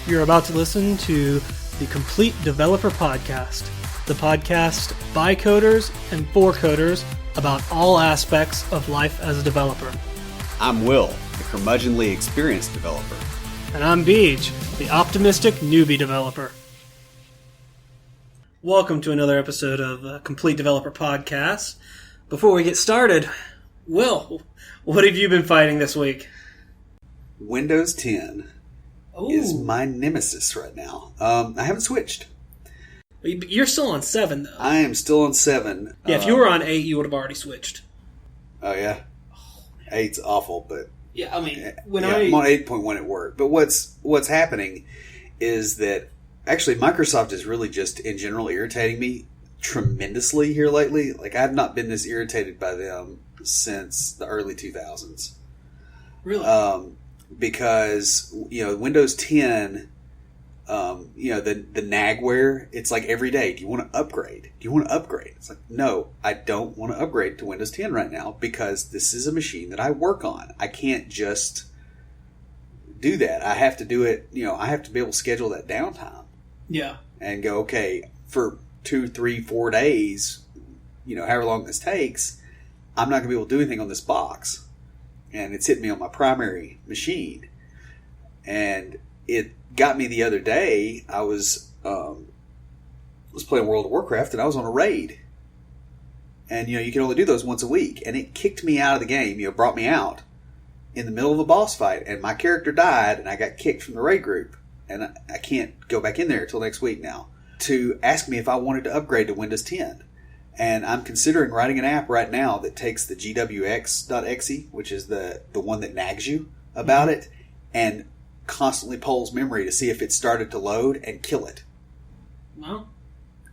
You're about to listen to the Complete Developer Podcast, the podcast by coders and for coders about all aspects of life as a developer. I'm Will, the curmudgeonly experienced developer. And I'm Beej, the optimistic newbie developer. Welcome to another episode of Complete Developer Podcast. Before we get started, Will, what have you been fighting this week? Windows 10 is my nemesis right now. I haven't switched. You're still on 7, though. I am still on 7. Yeah, if you were on 8, you would have already switched. Oh, yeah? 8's awful, but... Yeah, I mean, I'm on 8.1 at work. But what's happening is that, actually, Microsoft is really just, in general, irritating me tremendously here lately. Like, I've not been this irritated by them since the early 2000s. Really? Because, Windows 10, the nagware, it's like every day, do you want to upgrade? Do you want to upgrade? It's like, no, I don't want to upgrade to Windows 10 right now because this is a machine that I work on. I can't just do that. I have to do it, I have to be able to schedule that downtime. Yeah. And go, okay, for 2, 3, 4 days, however long this takes, I'm not going to be able to do anything on this box. And it's hitting me on my primary machine. And it got me the other day. I was playing World of Warcraft and I was on a raid. And, you can only do those once a week. And it kicked me out of the game, brought me out in the middle of a boss fight. And my character died and I got kicked from the raid group. And I can't go back in there until next week now. To ask me if I wanted to upgrade to Windows 10. And I'm considering writing an app right now that takes the gwx.exe, which is the one that nags you about it, and constantly polls memory to see if it started to load and kill it. Well,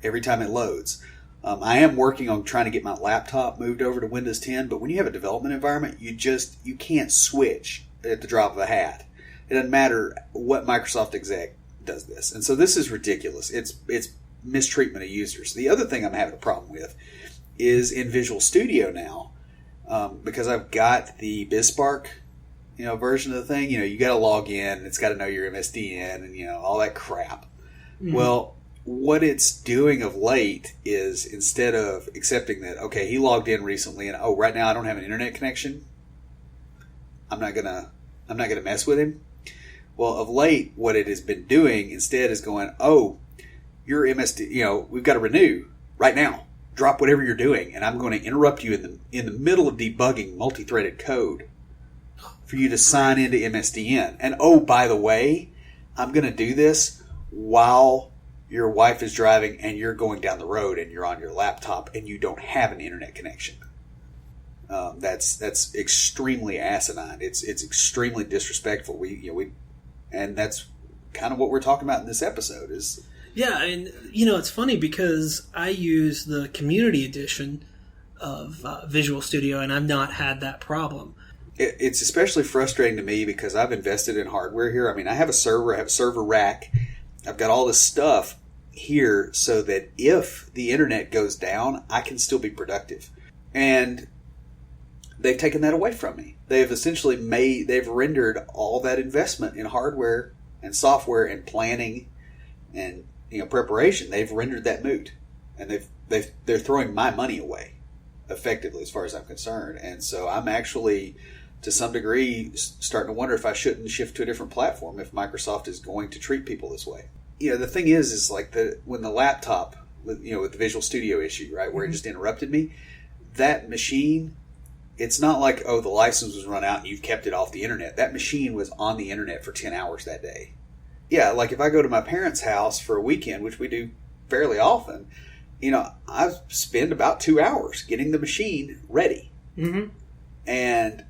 every time it loads. I am working on trying to get my laptop moved over to Windows 10, but when you have a development environment, you can't switch at the drop of a hat. It doesn't matter what Microsoft exec does this. And so this is ridiculous. It's mistreatment of users. The other thing I'm having a problem with is in Visual Studio now, because I've got the BizSpark, version of the thing. You got to log in. It's got to know your MSDN and all that crap. Mm-hmm. Well, what it's doing of late is instead of accepting that, okay, he logged in recently, and right now I don't have an internet connection. I'm not gonna mess with him. Well, of late, what it has been doing instead is going, your MSD, we've got to renew right now. Drop whatever you're doing, and I'm going to interrupt you in the middle of debugging multi-threaded code for you to sign into MSDN. And by the way, I'm going to do this while your wife is driving and you're going down the road and you're on your laptop and you don't have an internet connection. That's extremely asinine. It's extremely disrespectful. And that's kind of what we're talking about in this episode is. Yeah, and it's funny because I use the community edition of Visual Studio and I've not had that problem. It's especially frustrating to me because I've invested in hardware here. I mean, I have a server, I have a server rack. I've got all this stuff here so that if the internet goes down, I can still be productive. And they've taken that away from me. They've essentially they've rendered all that investment in hardware and software and planning and preparation. They've rendered that moot, and they're throwing my money away, effectively, as far as I'm concerned. And so I'm actually, to some degree, starting to wonder if I shouldn't shift to a different platform if Microsoft is going to treat people this way. The thing is like when the laptop with the Visual Studio issue, right, where it just interrupted me, that machine. It's not like, the license was run out and you've kept it off the internet. That machine was on the internet for 10 hours that day. Yeah, like if I go to my parents' house for a weekend, which we do fairly often, I spend about 2 hours getting the machine ready. Mm-hmm. And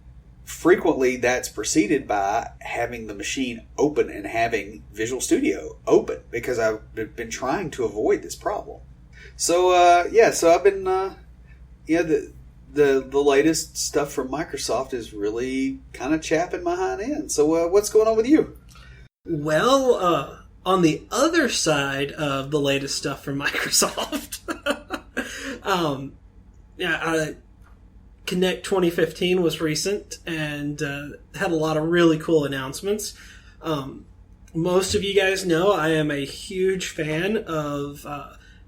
frequently that's preceded by having the machine open and having Visual Studio open because I've been trying to avoid this problem. So, so I've been, The latest stuff from Microsoft is really kind of chapping my hind end. So what's going on with you? Well, on the other side of the latest stuff from Microsoft, Connect 2015 was recent and had a lot of really cool announcements. most of you guys know I am a huge fan of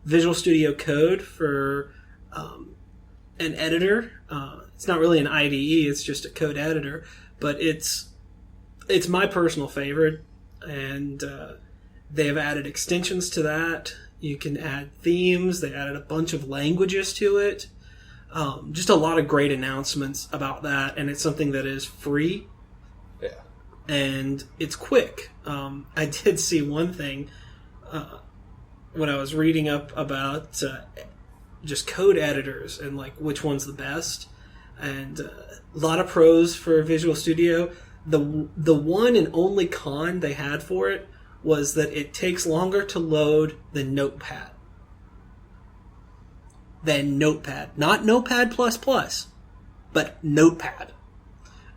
Visual Studio Code for an editor. It's not really an IDE, it's just a code editor, but it's my personal favorite, and they have added extensions to that. You can add themes. They added a bunch of languages to it. Just a lot of great announcements about that, and it's something that is free. Yeah. And it's quick. I did see one thing when I was reading up about just code editors and like which one's the best, and a lot of pros for Visual Studio. The one and only con they had for it was that it takes longer to load than Notepad. Not Notepad++, but Notepad.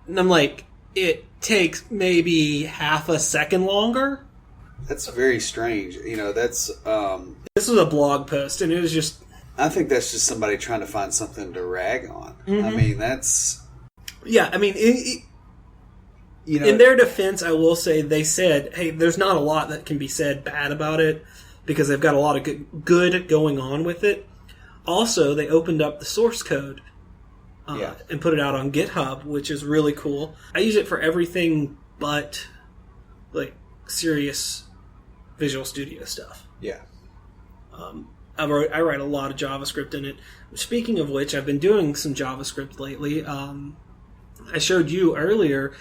And I'm like, it takes maybe half a second longer? That's very strange. That's... This was a blog post, and it was just... I think that's just somebody trying to find something to rag on. Mm-hmm. I mean, that's... Yeah, I mean... in their defense, I will say they said, hey, there's not a lot that can be said bad about it because they've got a lot of good going on with it. Also, they opened up the source code and put it out on GitHub, which is really cool. I use it for everything but like serious Visual Studio stuff. Yeah. I write a lot of JavaScript in it. Speaking of which, I've been doing some JavaScript lately. I showed you earlier...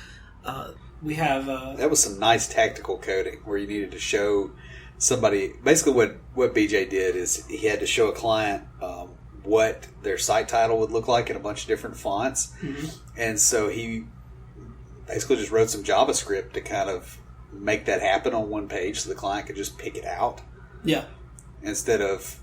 we have... that was some nice tactical coding where you needed to show somebody... Basically what BJ did is he had to show a client what their site title would look like in a bunch of different fonts. Mm-hmm. And so he basically just wrote some JavaScript to kind of make that happen on one page so the client could just pick it out. Yeah. Instead of,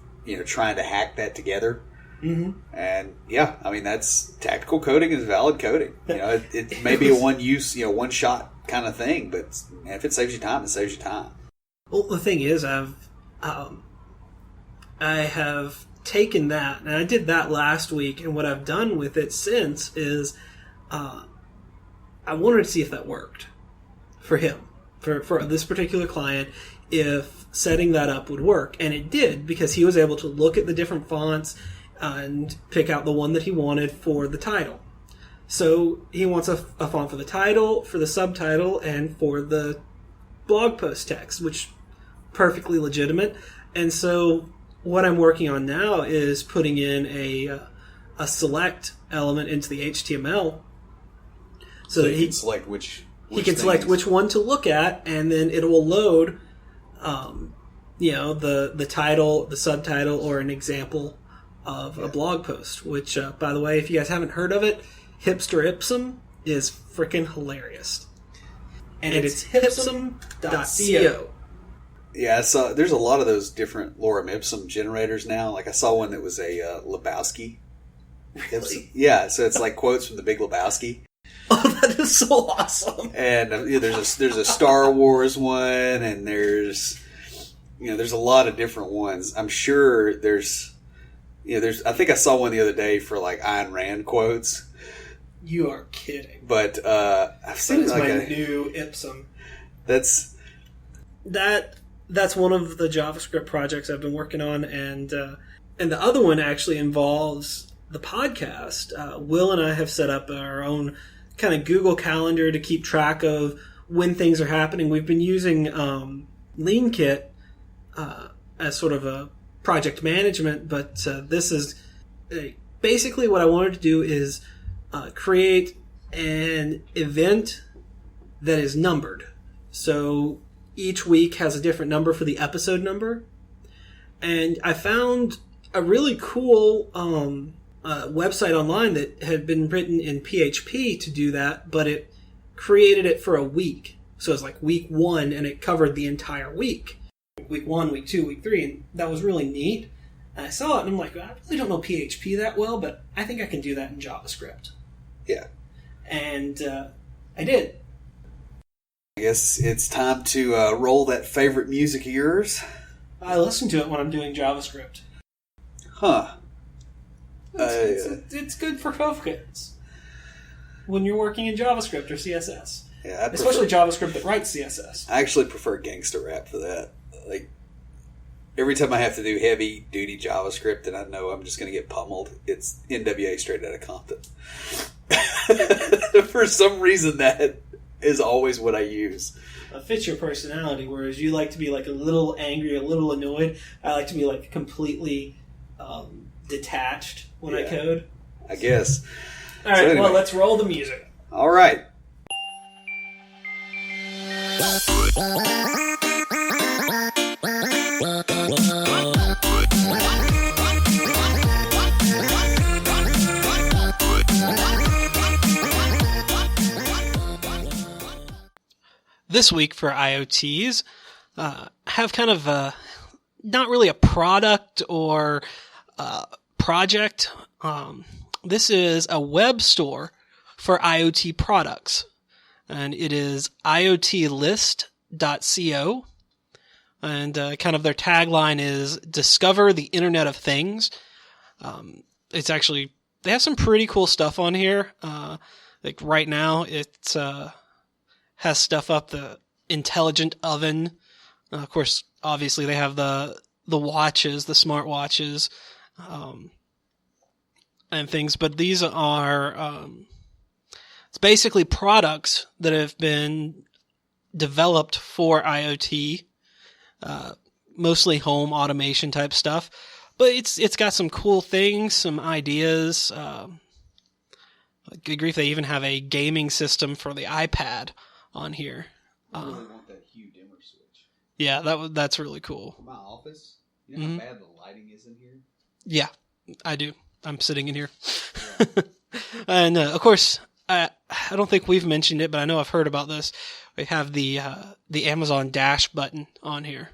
trying to hack that together. Mm-hmm. And I mean, that's tactical coding is valid coding. It may be a one use, one shot kind of thing, but if it saves you time, it saves you time. Well, the thing is, I have taken that, and I did that last week, and what I've done with it since is I wanted to see if that worked for him, for this particular client, if setting that up would work, and it did, because he was able to look at the different fonts and pick out the one that he wanted for the title. So he wants a font for the title, for the subtitle, and for the blog post text, which perfectly legitimate. And so what I'm working on now is putting in a select element into the HTML, so that he can select which select which one to look at, and then it will load, the title, the subtitle, or an example of a blog post, which, by the way, if you guys haven't heard of it, Hipster Ipsum is freaking hilarious. And it's hipsum.co. Yeah, so there's a lot of those different lorem ipsum generators now. Like I saw one that was a Lebowski. Really? Yeah, so it's like quotes from the Big Lebowski. Oh, that is so awesome. And there's a Star Wars one, and there's a lot of different ones. I'm sure there's I think I saw one the other day for like Ayn Rand quotes. You are kidding. But I've seen it's like my new Ipsum. That's one of the JavaScript projects I've been working on, and the other one actually involves the podcast. Will and I have set up our own kind of Google Calendar to keep track of when things are happening. We've been using LeanKit as sort of a project management, but this is basically what I wanted to do is create an event that is numbered. So each week has a different number for the episode number. And I found a really cool website online that had been written in PHP to do that, but it created it for a week. So it's like week 1, and it covered the entire week. Week 1, week 2, week 3, and that was really neat. And I saw it, and I'm like, I really don't know PHP that well, but I think I can do that in JavaScript. Yeah. And I did. I guess it's time to roll that favorite music of yours. I listen to it when I'm doing JavaScript. Huh. It's good for focus when you're working in JavaScript or CSS. Yeah, especially JavaScript that writes CSS. I actually prefer gangster rap for that. Like, every time I have to do heavy duty JavaScript and I know I'm just going to get pummeled, it's NWA straight out of Compton. For some reason, that is always what I use. It fits your personality, whereas you like to be like a little angry, a little annoyed. I like to be like completely detached when I code. I guess. All right, so anyway, well, let's roll the music. All right. This week for IoTs, have kind of not really a product or project. This is a web store for IoT products, and it is iotlist.co. And kind of their tagline is "Discover the Internet of Things." It's actually, they have some pretty cool stuff on here. Like right now, it's has stuff up, the intelligent oven. Of course, obviously they have the watches, the smart watches, and things. But these are, it's basically products that have been developed for IoT, mostly home automation type stuff. But it's got some cool things, some ideas. Good grief, they even have a gaming system for the iPad on here. I really want that hue dimmer switch. Yeah, that's really cool. For my office, you know how bad the lighting is in here? Yeah, I do. I'm sitting in here. Yeah. And of course, I don't think we've mentioned it, but I know I've heard about this. We have the Amazon Dash button on here.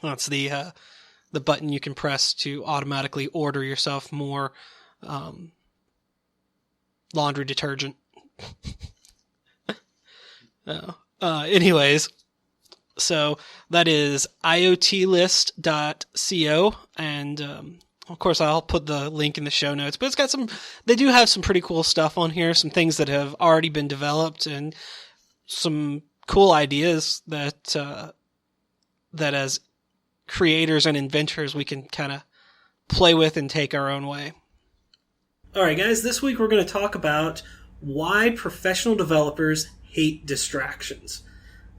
That's the button you can press to automatically order yourself more laundry detergent. Anyways, so that is iotlist.co, and of course I'll put the link in the show notes, but it's got they do have some pretty cool stuff on here, some things that have already been developed, and some cool ideas that as creators and inventors we can kind of play with and take our own way. All right, guys, this week we're going to talk about why professional developers hate distractions.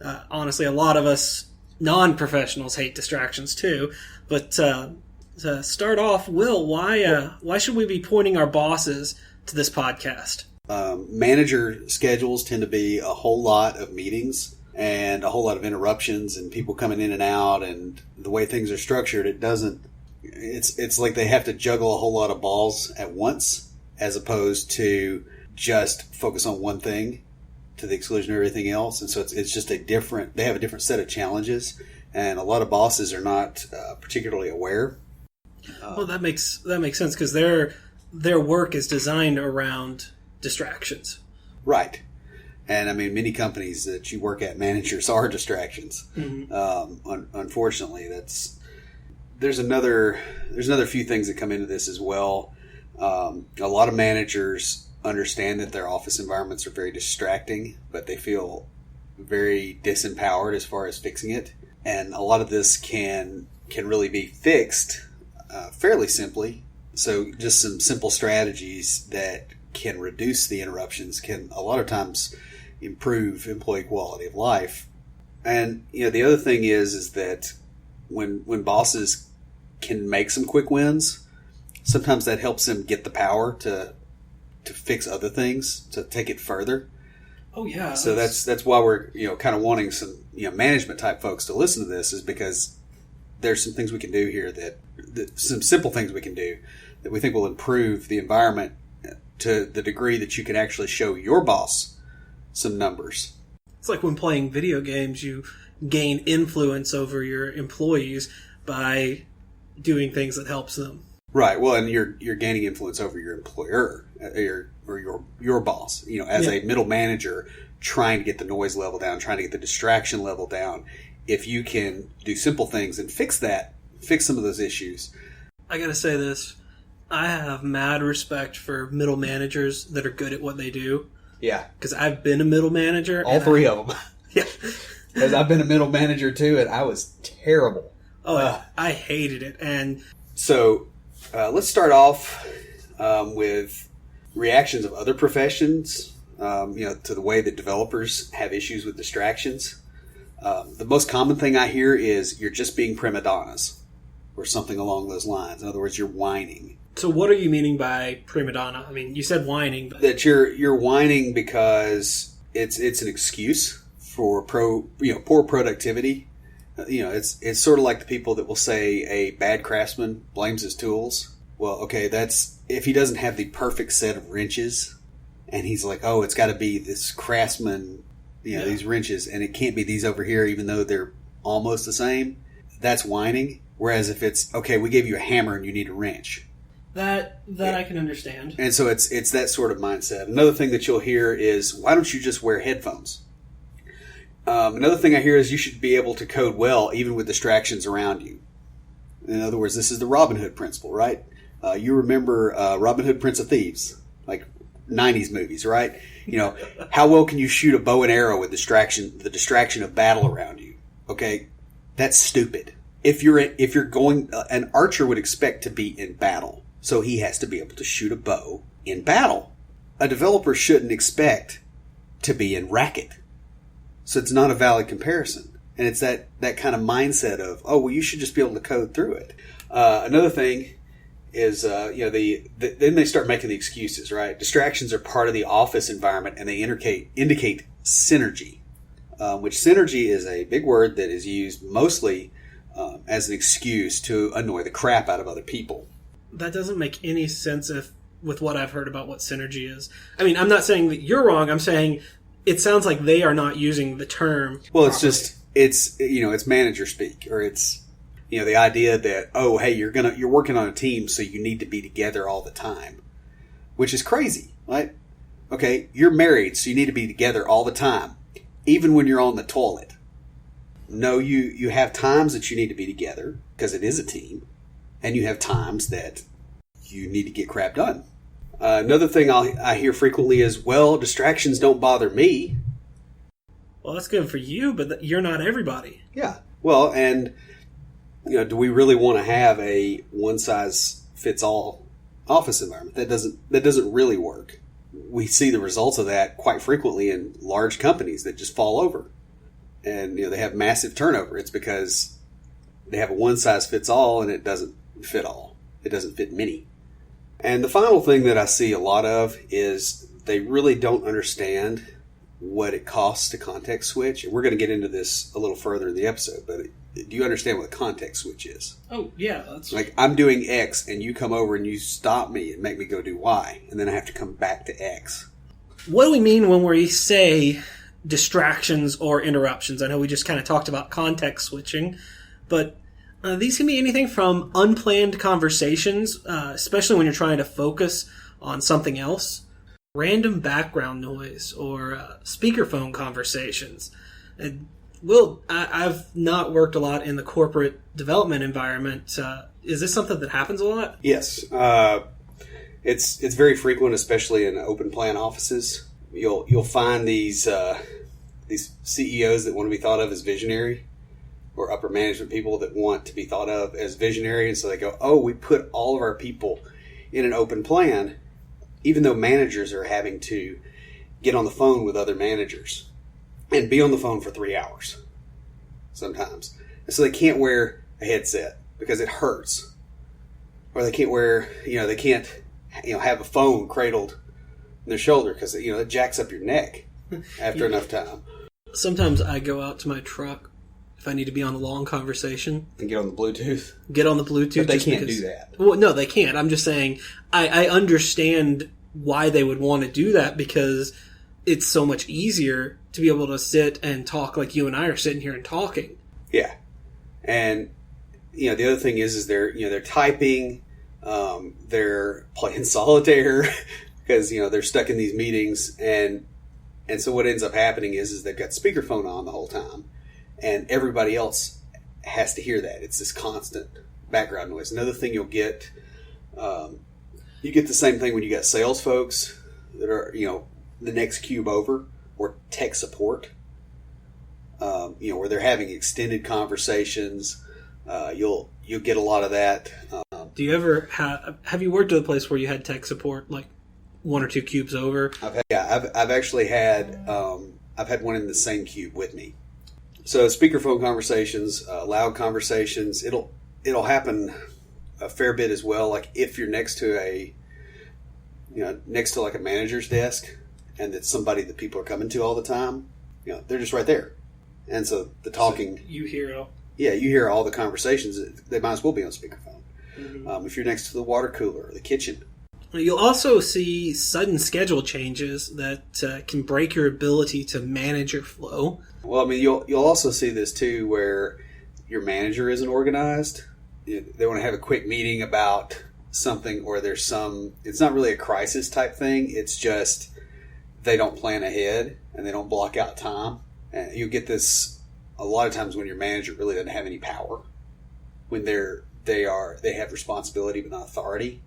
Honestly, a lot of us non-professionals hate distractions too. But to start off, Will, why should we be pointing our bosses to this podcast? Manager schedules tend to be a whole lot of meetings and a whole lot of interruptions and people coming in and out, and the way things are structured, it's like they have to juggle a whole lot of balls at once, as opposed to just focus on one thing to the exclusion of everything else. And so it's just they have a different set of challenges, and a lot of bosses are not particularly aware. Well, that makes sense, because their work is designed around distractions. Right. And I mean, many companies that you work at, managers are distractions. Mm-hmm. Unfortunately, there's another few things that come into this as well. A lot of managers understand that their office environments are very distracting, but they feel very disempowered as far as fixing it. And a lot of this can really be fixed fairly simply. So just some simple strategies that can reduce the interruptions can a lot of times improve employee quality of life. And the other thing is that when bosses can make some quick wins, sometimes that helps them get the power to fix other things, to take it further. Oh yeah. So that's why we're kind of wanting some management type folks to listen to this, is because there's some things we can do here that some simple things we can do that we think will improve the environment to the degree that you can actually show your boss some numbers. It's like when playing video games, you gain influence over your employees by doing things that helps them. Right. Well, and you're gaining influence over your employer or your boss. As a middle manager, trying to get the noise level down, trying to get the distraction level down. If you can do simple things and fix some of those issues. I gotta say this. I have mad respect for middle managers that are good at what they do. Yeah. Because I've been a middle manager. All three of them. Yeah. Because I've been a middle manager too, and I was terrible. Oh, I hated it. And so let's start off with reactions of other professions, to the way that developers have issues with distractions. The most common thing I hear is you're just being prima donnas or something along those lines. In other words, you're whining. so what are you meaning by prima donna? I mean, you said whining, but That you're whining because it's an excuse for poor productivity. It's sort of like the people that will say a bad craftsman blames his tools. Well, okay, that's if he doesn't have the perfect set of wrenches, and he's like, oh, it's got to be this craftsman, these wrenches, and it can't be these over here, even though they're almost the same. That's whining. Whereas if it's okay, we gave you a hammer and you need a wrench. that I can understand. And so it's that sort of mindset. Another thing that you'll hear is, why don't you just wear headphones? Another thing I hear is you should be able to code well even with distractions around you. In other words, this is the Robin Hood principle, right? You remember Robin Hood, Prince of Thieves, like 90s movies, right? How well can you shoot a bow and arrow with the distraction of battle around you? Okay, that's stupid. If you're going, an archer would expect to be in battle, so he has to be able to shoot a bow in battle. A developer shouldn't expect to be in racket. So it's not a valid comparison. And it's that kind of mindset of, oh, well, you should just be able to code through it. Another thing is, then they start making the excuses, right? Distractions are part of the office environment, and they indicate synergy, which synergy is a big word that is used mostly as an excuse to annoy the crap out of other people. That doesn't make any sense with what I've heard about what synergy is. I mean, I'm not saying that you're wrong. I'm saying it sounds like they are not using the term. Well, it's just it's manager speak, or it's the idea that, oh, hey, you're working on a team, so you need to be together all the time, which is crazy, right? Okay, you're married, so you need to be together all the time, even when you're on the toilet. No, you have times that you need to be together because it is a team, and you have times that you need to get crap done. Another thing I hear frequently is, well, distractions don't bother me. Well, that's good for you, but you're not everybody. Yeah. Well, and do we really want to have a one-size-fits-all office environment? That doesn't really work. We see the results of that quite frequently in large companies that just fall over, and they have massive turnover. It's because they have a one-size-fits-all, and it doesn't fit all. It doesn't fit many. And the final thing that I see a lot of is they really don't understand what it costs to context switch. And we're going to get into this a little further in the episode, but do you understand what a context switch is? Oh, yeah. That's like, I'm doing X and you come over and you stop me and make me go do Y, and then I have to come back to X. What do we mean when we say distractions or interruptions? I know we just kind of talked about context switching, but these can be anything from unplanned conversations, especially when you're trying to focus on something else, random background noise, or speakerphone conversations. I've not worked a lot in the corporate development environment. Is this something that happens a lot? Yes. It's very frequent, especially in open plan offices. You'll find these CEOs that want to be thought of as visionary, or upper management people that want to be thought of as visionary, and so they go, oh, we put all of our people in an open plan, even though managers are having to get on the phone with other managers and be on the phone for 3 hours sometimes. And so they can't wear a headset because it hurts. Or they can't have a phone cradled in their shoulder because it jacks up your neck after enough time. Sometimes I go out to my truck if I need to be on a long conversation. And get on the Bluetooth. Get on the Bluetooth. But they can't do that. Well, no, they can't. I'm just saying I understand why they would want to do that, because it's so much easier to be able to sit and talk like you and I are sitting here and talking. Yeah. And, the other thing is they're typing, they're playing solitaire because, they're stuck in these meetings. And so what ends up happening is they've got speakerphone on the whole time. And everybody else has to hear that. It's this constant background noise. Another thing you'll get, you get the same thing when you got sales folks that are, the next cube over, or tech support. Where they're having extended conversations. You'll get a lot of that. Do you ever have you worked at a place where you had tech support like one or two cubes over? I've actually had I've had one in the same cube with me. So speakerphone conversations, loud conversations, it'll happen a fair bit as well. Like if you're next to like a manager's desk, and it's somebody that people are coming to all the time, they're just right there, and so the talking, so you hear. Yeah, you hear all the conversations. They might as well be on speakerphone. Mm-hmm. If you're next to the water cooler or the kitchen. You'll also see sudden schedule changes that can break your ability to manage your flow. Well, I mean, you'll also see this too, where your manager isn't organized. They want to have a quick meeting about something, or it's not really a crisis type thing. It's just they don't plan ahead and they don't block out time. And you get this a lot of times when your manager really doesn't have any power, when they have responsibility but not authority.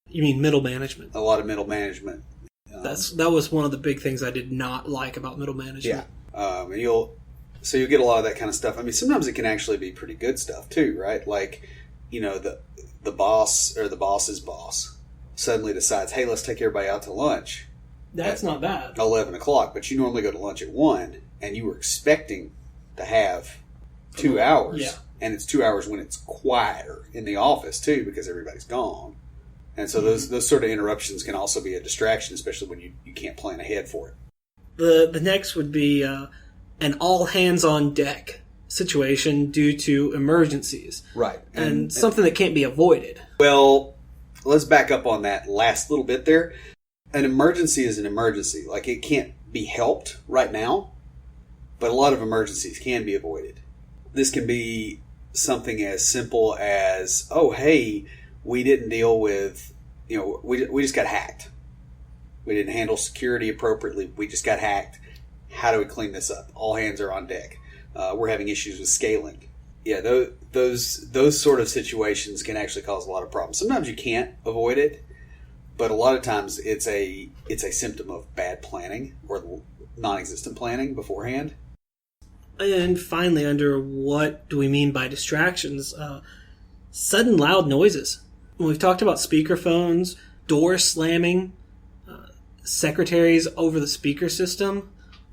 You mean middle management? A lot of middle management. That was one of the big things I did not like about middle management. Yeah, and you'll get a lot of that kind of stuff. I mean, sometimes it can actually be pretty good stuff too, right? Like, the boss or the boss's boss suddenly decides, hey, let's take everybody out to lunch. That's not bad. 11 o'clock, but you normally go to lunch at 1, and you were expecting to have 2 hours. Yeah. And it's 2 hours when it's quieter in the office too, because everybody's gone. And so those sort of interruptions can also be a distraction, especially when you can't plan ahead for it. The next would be an all hands on deck situation due to emergencies. Right. And something that can't be avoided. Well, let's back up on that last little bit there. An emergency is an emergency. Like, it can't be helped right now, but a lot of emergencies can be avoided. This can be something as simple as, oh, hey, we didn't deal with, we just got hacked. We didn't handle security appropriately. We just got hacked. How do we clean this up? All hands are on deck. We're having issues with scaling. Yeah, those sort of situations can actually cause a lot of problems. Sometimes you can't avoid it, but a lot of times it's a symptom of bad planning or non-existent planning beforehand. And finally, under what do we mean by distractions? Sudden loud noises. When we've talked about speakerphones, door slamming, secretaries over the speaker system.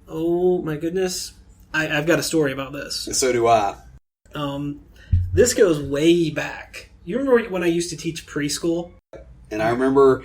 Oh my goodness. I've got a story about this. So do I. This goes way back. You remember when I used to teach preschool? And I remember...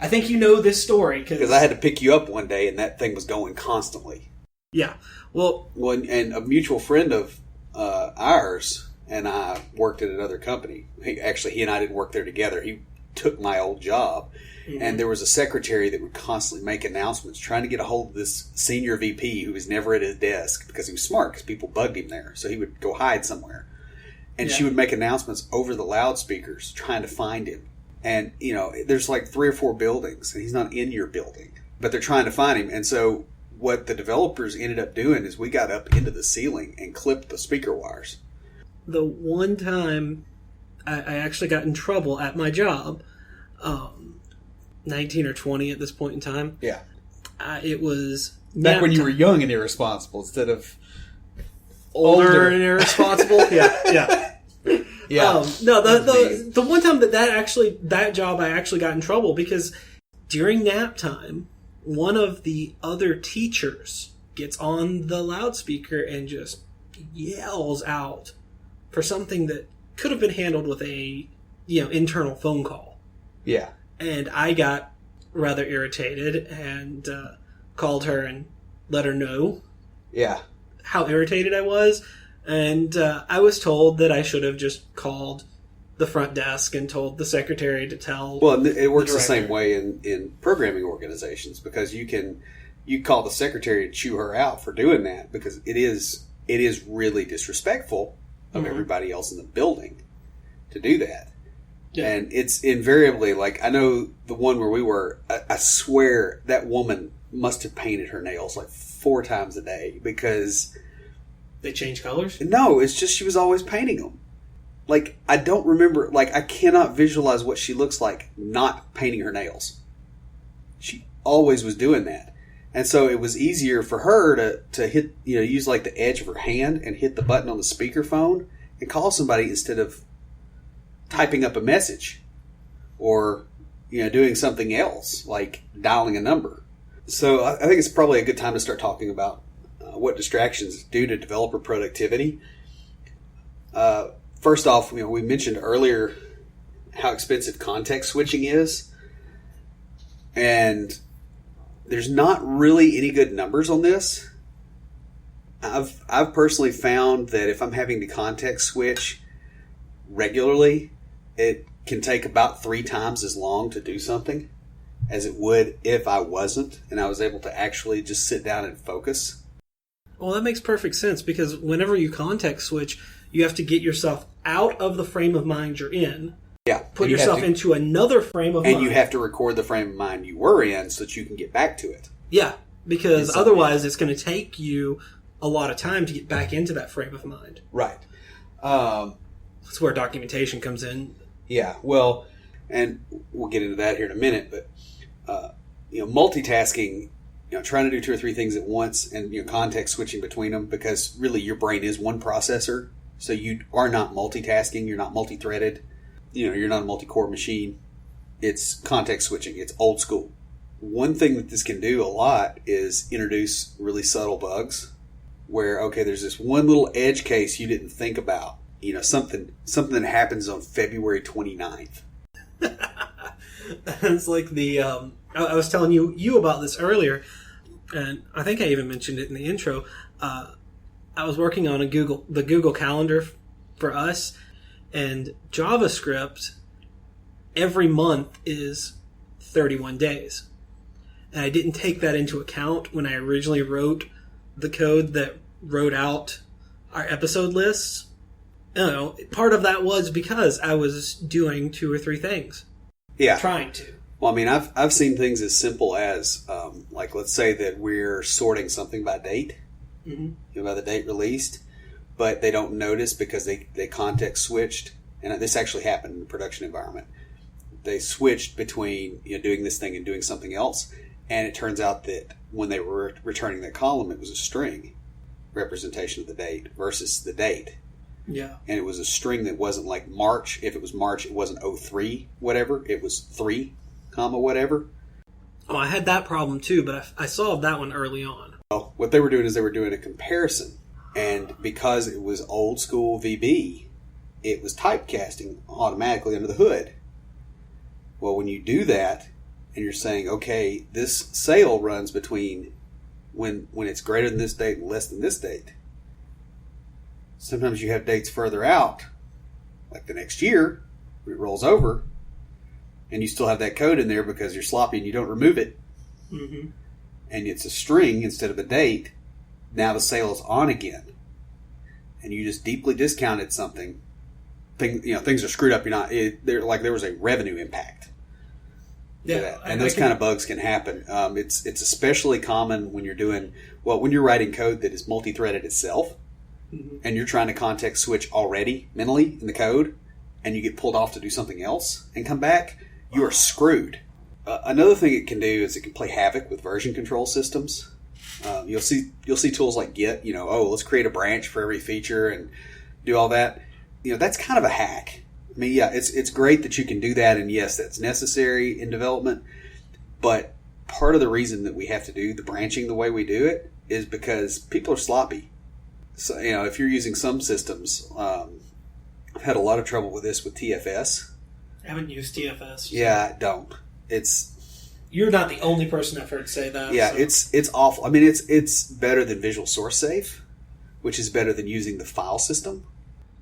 I think you know this story. Because I had to pick you up one day and that thing was going constantly. Yeah. Well, and a mutual friend of ours and I worked at another company. He and I didn't work there together. He took my old job. Mm-hmm. And there was a secretary that would constantly make announcements trying to get a hold of this senior VP who was never at his desk because he was smart because people bugged him there. So he would go hide somewhere. And she would make announcements over the loudspeakers trying to find him. And, there's like 3 or 4 buildings and he's not in your building. But they're trying to find him. And so what the developers ended up doing is we got up into the ceiling and clipped the speaker wires. The one time I actually got in trouble at my job, 19 or 20 at this point in time. Yeah. It was... Back when you were young and irresponsible instead of older and irresponsible. Yeah. Yeah. The one time that job I actually got in trouble because during nap time, one of the other teachers gets on the loudspeaker and just yells out for something that could have been handled with a internal phone call. Yeah. And I got rather irritated and called her and let her know. Yeah. How irritated I was. And I was told that I should have just called the front desk and told the secretary to tell. Well, it works the same way in programming organizations because you call the secretary and chew her out for doing that because it is really disrespectful of everybody else in the building to do that. Yeah. And it's invariably, like, I know the one where we were, I swear that woman must have painted her nails like 4 times a day because... They change colors? No, it's just she was always painting them. Like, I don't remember, like, I cannot visualize what she looks like not painting her nails. She always was doing that. And so it was easier for her to hit, use like the edge of her hand and hit the button on the speakerphone and call somebody instead of typing up a message or, doing something else like dialing a number. So I think it's probably a good time to start talking about what distractions do to developer productivity. First off, we mentioned earlier how expensive context switching is. And there's not really any good numbers on this. I've personally found that if I'm having to context switch regularly, it can take about 3 times as long to do something as it would if I wasn't, and I was able to actually just sit down and focus. Well, that makes perfect sense, because whenever you context switch, you have to get yourself out of the frame of mind you're in. Yeah. Put yourself into another frame of mind. And you have to record the frame of mind you were in so that you can get back to it. Yeah, because otherwise it's going to take you a lot of time to get back into that frame of mind. Right. That's where documentation comes in. Yeah, well, and we'll get into that here in a minute, but multitasking, trying to do 2 or 3 things at once and context switching between them, because really your brain is one processor, so you are not multitasking, you're not multi-threaded, you're not a multi-core machine. It's context switching. It's old school. One thing that this can do a lot is introduce really subtle bugs where, okay, there's this one little edge case you didn't think about. Something that happens on February 29th. It's like I was telling you about this earlier, and I think I even mentioned it in the intro. I was working on the Google Calendar for us, and JavaScript every month is 31 days. And I didn't take that into account when I originally wrote the code that wrote out our episode lists. Part of that was because I was doing 2 or 3 things. Yeah. Trying to. Well, I mean, I've seen things as simple as, like, let's say that we're sorting something by date, by the date released, but they don't notice because they context switched. And this actually happened in the production environment. They switched between doing this thing and doing something else. And it turns out that when they were returning that column, it was a string representation of the date versus the date. Yeah. And it was a string that wasn't like March. If it was March, it wasn't 03 whatever. It was 3, whatever. Oh, I had that problem too, but I solved that one early on. Well, what they were doing is they were doing a comparison. And because it was old school VB, it was typecasting automatically under the hood. Well, when you do that, and you're saying, okay, this sale runs between when it's greater than this date and less than this date. Sometimes you have dates further out, like the next year, when it rolls over, and you still have that code in there because you're sloppy and you don't remove it. Mm-hmm. And it's a string instead of a date. Now the sale is on again. And you just deeply discounted something. Things are screwed up. There was a revenue impact. Yeah, and those kind of bugs can happen. It's especially common when you're writing code that is multi-threaded itself, and you're trying to context switch already mentally in the code, and you get pulled off to do something else and come back, you are screwed. Another thing it can do is it can play havoc with version control systems. You'll see tools like Git. Let's create a branch for every feature and do all that. That's kind of a hack. I mean, yeah, it's great that you can do that, and yes, that's necessary in development. But part of the reason that we have to do the branching the way we do it is because people are sloppy. So, if you're using some systems, I've had a lot of trouble with this with TFS. I haven't used TFS. Yeah, don't. You're not the only person I've heard say that. Yeah, so. It's awful. I mean, it's better than Visual Source Safe, which is better than using the file system.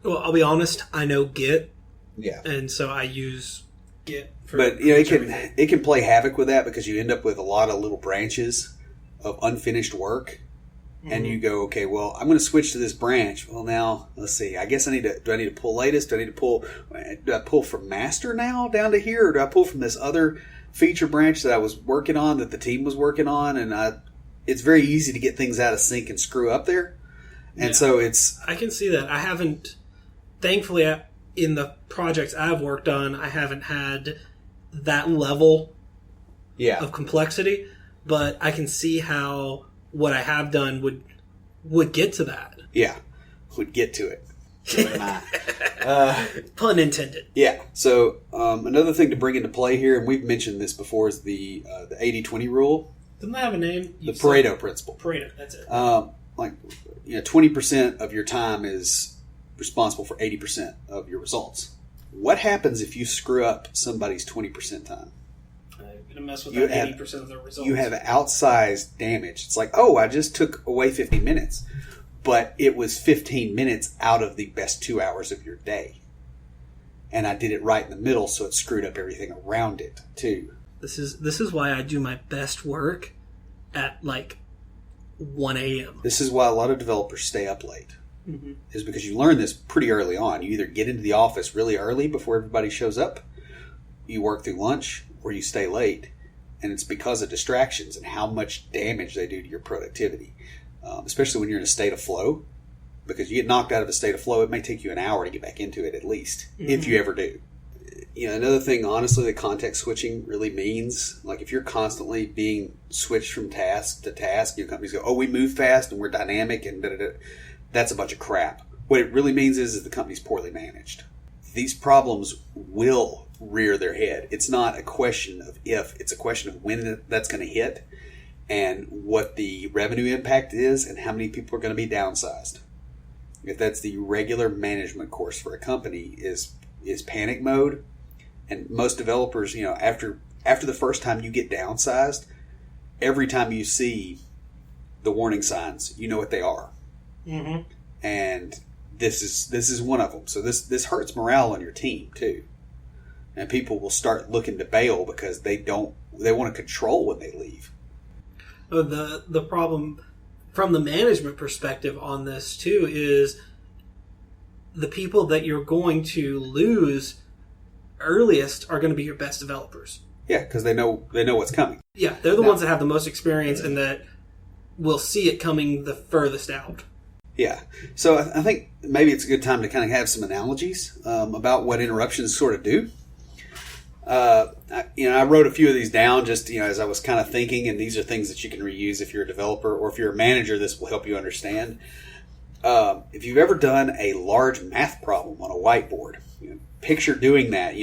Well, I'll be honest. I know Git. Yeah, and so I use Git. But it can play havoc with that because you end up with a lot of little branches of unfinished work, and you go, okay, well, I'm going to switch to this branch. Well, now let's see. I guess do I need to pull latest? Do I pull from master now down to here, or do I pull from this other feature branch that I was working on that the team was working on? And it's very easy to get things out of sync and screw up there, and so I can see that. I haven't, thankfully. In the projects I've worked on, I haven't had that level of complexity. but I can see how what I have done would get to that. Yeah, would get to it. Pun intended. Yeah. So another thing to bring into play here, and we've mentioned this before, is the 80-20 rule. Doesn't that have a name? The Pareto principle. Pareto, that's it. 20% of your time is responsible for 80% of your results. What happens if you screw up somebody's 20% time? I'm going to mess with that 80% of the results. You have outsized damage. It's like, oh, I just took away 15 minutes. But it was 15 minutes out of the best 2 hours of your day. And I did it right in the middle, so it screwed up everything around it, too. This is why I do my best work at, 1 a.m. This is why a lot of developers stay up late. Mm-hmm. Is because you learn this pretty early on. You either get into the office really early before everybody shows up, you work through lunch, or you stay late. And it's because of distractions and how much damage they do to your productivity. Especially when you're in a state of flow, because you get knocked out of a state of flow, it may take you an hour to get back into it at least, if you ever do. Another thing, honestly, that context switching really means, if you're constantly being switched from task to task, companies go, oh, we move fast and we're dynamic and da-da-da. That's a bunch of crap. What it really means is the company's poorly managed. These problems will rear their head. It's not a question of if, it's a question of when that's going to hit, and what the revenue impact is, and how many people are going to be downsized. If that's the regular management course for a company, is panic mode. And most developers, after the first time you get downsized, every time you see the warning signs, you know what they are. Mm-hmm. And this is one of them. So this hurts morale on your team too. And people will start looking to bail because they want to control when they leave. The problem from the management perspective on this too is the people that you're going to lose earliest are going to be your best developers. Yeah, because they know what's coming. Yeah, they're the ones that have the most experience and that will see it coming the furthest out. Yeah, so I think maybe it's a good time to kind of have some analogies about what interruptions sort of do. I wrote a few of these down just, as I was kind of thinking, and these are things that you can reuse if you're a developer or if you're a manager. This will help you understand. If you've ever done a large math problem on a whiteboard, picture doing that,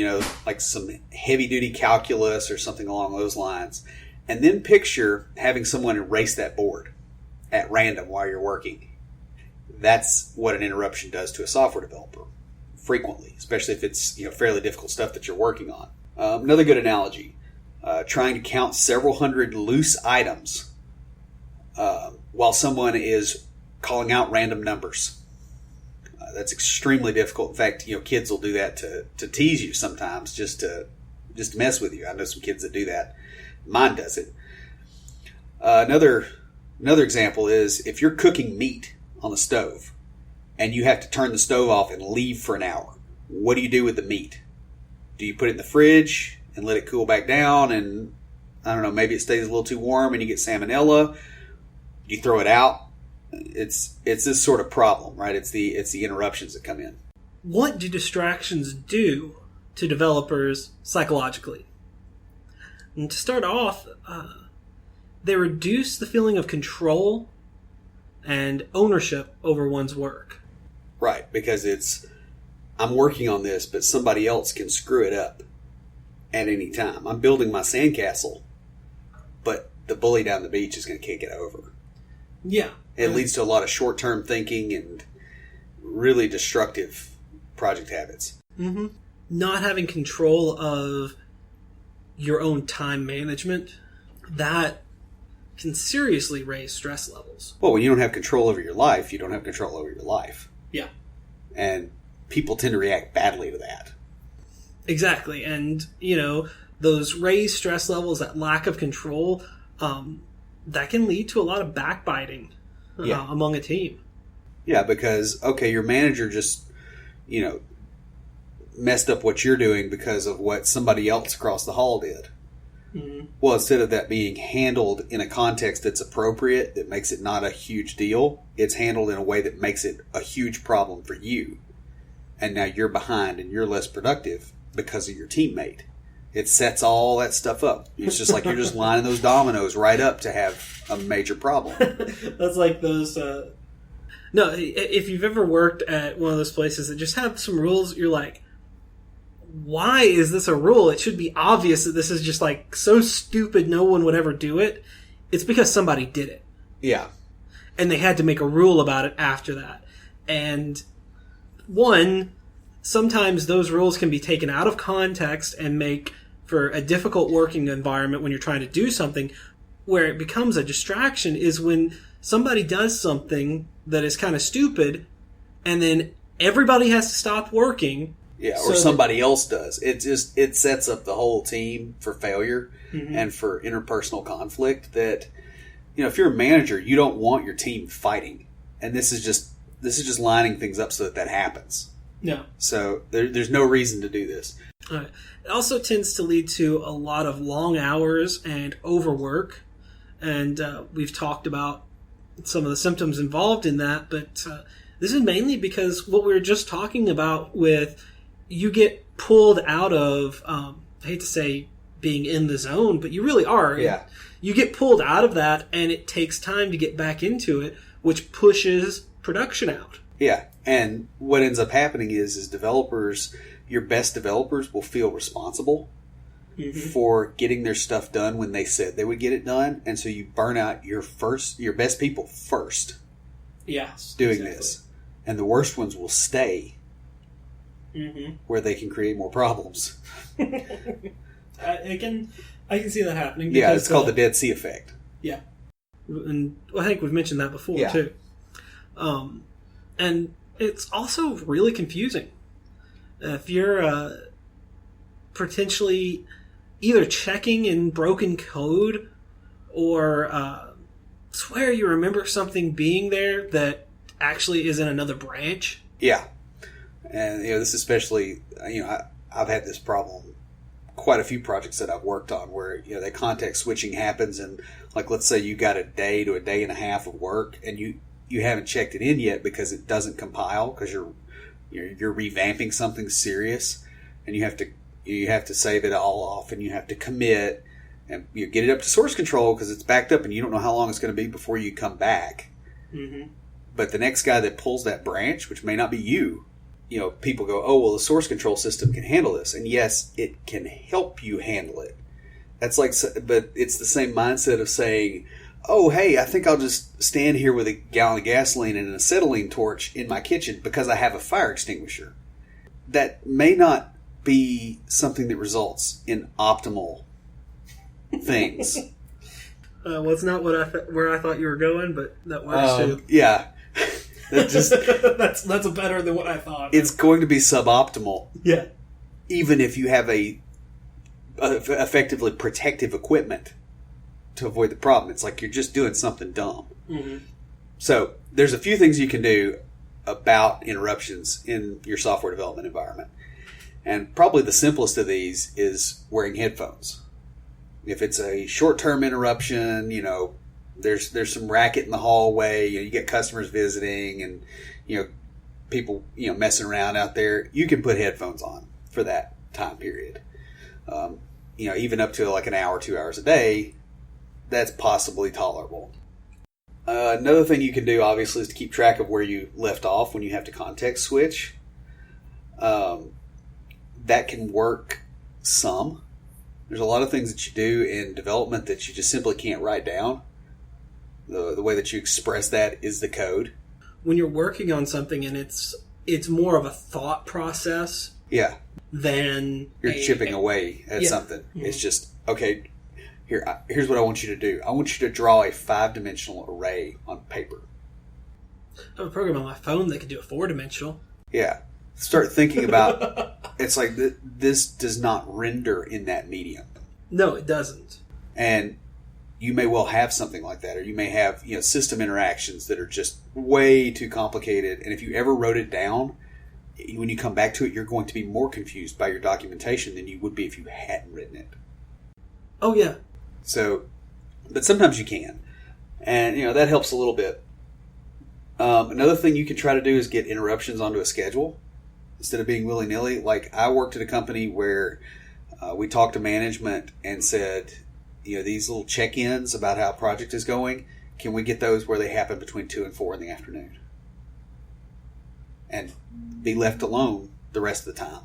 like some heavy-duty calculus or something along those lines, and then picture having someone erase that board at random while you're working. That's what an interruption does to a software developer frequently, especially if it's fairly difficult stuff that you're working on. Another good analogy, trying to count several hundred loose items while someone is calling out random numbers. That's extremely difficult. In fact, kids will do that to tease you sometimes, just to mess with you. I know some kids that do that. Mine does it. Another example is if you're cooking meat on the stove and you have to turn the stove off and leave for an hour. What do you do with the meat? Do you put it in the fridge and let it cool back down and, I don't know, maybe it stays a little too warm and you get salmonella? Do you throw it out? It's this sort of problem, right? It's the interruptions that come in. What do distractions do to developers psychologically? And to start off, they reduce the feeling of control and ownership over one's work. Right, because I'm working on this, but somebody else can screw it up at any time. I'm building my sandcastle, but the bully down the beach is going to kick it over. Yeah. It leads to a lot of short-term thinking and really destructive project habits. Mm-hmm. Not having control of your own time management, that can seriously raise stress levels. Well, when you don't have control over your life, you don't have control over your life. Yeah. And people tend to react badly to that. Exactly. And, those raised stress levels, that lack of control, that can lead to a lot of backbiting among a team. Yeah, because, okay, your manager just, messed up what you're doing because of what somebody else across the hall did. Mm-hmm. Well, instead of that being handled in a context that's appropriate, that makes it not a huge deal, it's handled in a way that makes it a huge problem for you. And now you're behind and you're less productive because of your teammate. It sets all that stuff up. It's just like you're just lining those dominoes right up to have a major problem. That's like those. No, if you've ever worked at one of those places that just have some rules, you're like, why is this a rule? It should be obvious that this is just like so stupid no one would ever do it. It's because somebody did it. Yeah. And they had to make a rule about it after that. And sometimes those rules can be taken out of context and make for a difficult working environment when you're trying to do something. Where it becomes a distraction is when somebody does something that is kind of stupid and then everybody has to stop working. Yeah, or somebody else does. It sets up the whole team for failure and for interpersonal conflict that, if you're a manager, you don't want your team fighting. And this is just lining things up so that happens. No. So there's no reason to do this. It also tends to lead to a lot of long hours and overwork. And we've talked about some of the symptoms involved in that. But this is mainly because what we were just talking about with you get pulled out of, I hate to say being in the zone, but you really are. Yeah. You get pulled out of that and it takes time to get back into it, which pushes production out. Yeah. And what ends up happening is developers, your best developers will feel responsible for getting their stuff done when they said they would get it done. And so you burn out your best people first. Yes. Doing this. And the worst ones will stay where they can create more problems. I can see that happening. Because, yeah, it's called the Dead Sea effect. Yeah. And I think we've mentioned that before, too. And it's also really confusing. If you're potentially either checking in broken code or swear you remember something being there that actually is in another branch. Yeah. And, this especially, I've had this problem quite a few projects that I've worked on where, the context switching happens and, like, let's say you got a day to a day and a half of work and you haven't checked it in yet because it doesn't compile because you're revamping something serious and you have to save it all off and you have to commit and you get it up to source control because it's backed up and you don't know how long it's going to be before you come back. But the next guy that pulls that branch, which may not be you, people go, oh, well, the source control system can handle this. And yes, it can help you handle it. That's like, but it's the same mindset of saying, oh, hey, I think I'll just stand here with a gallon of gasoline and an acetylene torch in my kitchen because I have a fire extinguisher. That may not be something that results in optimal things. Well, it's not where I thought you were going, but that works too. Yeah. That's better than what I thought. It's going to be suboptimal. Yeah. Even if you have a effectively protective equipment to avoid the problem. It's like you're just doing something dumb. So there's a few things you can do about interruptions in your software development environment. And probably the simplest of these is wearing headphones. If it's a short-term interruption, there's some racket in the hallway, you get customers visiting and, people, messing around out there, you can put headphones on for that time period. Even up to like an hour, 2 hours a day, that's possibly tolerable. Another thing you can do, obviously, is to keep track of where you left off when you have to context switch. That can work some. There's a lot of things that you do in development that you just simply can't write down. The way that you express that is the code. When you're working on something and it's more of a thought process. Yeah. Than you're chipping away at something. It's just, okay, here's what I want you to do. I want you to draw a 5-dimensional array on paper. I have a program on my phone that can do a 4-dimensional. Yeah. Start thinking about, it's like this does not render in that medium. No, it doesn't. And you may well have something like that, or you may have system interactions that are just way too complicated. And if you ever wrote it down, when you come back to it, you're going to be more confused by your documentation than you would be if you hadn't written it. Oh, yeah. So, but sometimes you can. And, that helps a little bit. Another thing you can try to do is get interruptions onto a schedule instead of being willy-nilly. Like, I worked at a company where We talked to management and said, these little check-ins about how a project is going, can we get those where they happen between 2 and 4 in the afternoon? And be left alone the rest of the time.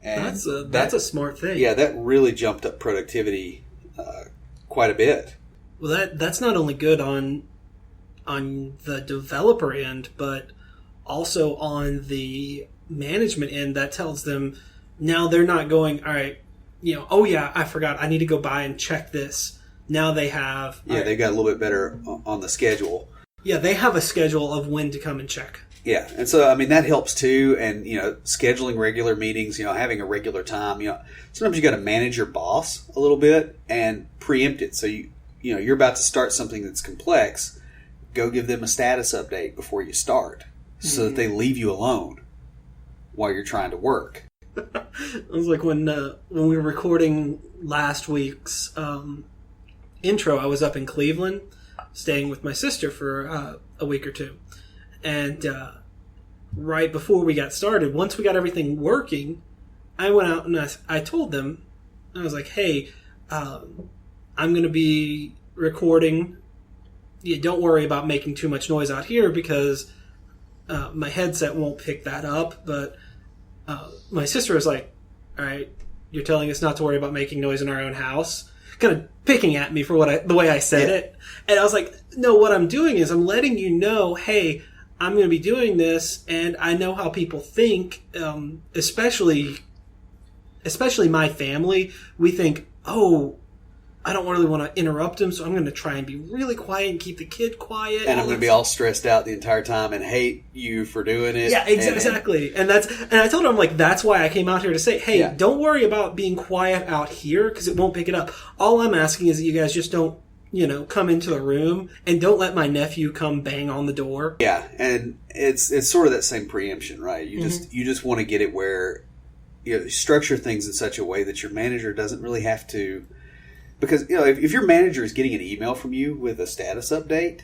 And that's a smart thing. Yeah, that really jumped up productivity quite a bit. Well, that's not only good on the developer end, but also on the management end. That tells them now they're not going, all right, oh yeah, I forgot, I need to go by and check this. Now they have... Yeah, they got a little bit better on the schedule. Yeah, they have a schedule of when to come and check. Yeah, and so, that helps too, and, scheduling regular meetings, having a regular time, sometimes you got to manage your boss a little bit and preempt it. So, you're about to start something that's complex, go give them a status update before you start so that they leave you alone while you're trying to work. It was like when we were recording last week's intro, I was up in Cleveland staying with my sister for a week or two. And right before we got started, once we got everything working, I went out and I told them, I was like, hey, I'm going to be recording. Don't worry about making too much noise out here because my headset won't pick that up. But my sister was like, all right, you're telling us not to worry about making noise in our own house? Kind of picking at me for the way I said it. And I was like, no, what I'm doing is I'm letting you know, hey, I'm going to be doing this, and I know how people think, especially my family. We think, oh, I don't really want to interrupt him, so I'm going to try and be really quiet and keep the kid quiet. And I'm going to be all stressed out the entire time and hate you for doing it. Yeah, exactly. And I told him, like, that's why I came out here to say, hey, don't worry about being quiet out here because it won't pick it up. All I'm asking is that you guys just don't, come into the room and don't let my nephew come bang on the door. Yeah, and it's sort of that same preemption, right? You just want to get it where structure things in such a way that your manager doesn't really have to. Because, if your manager is getting an email from you with a status update...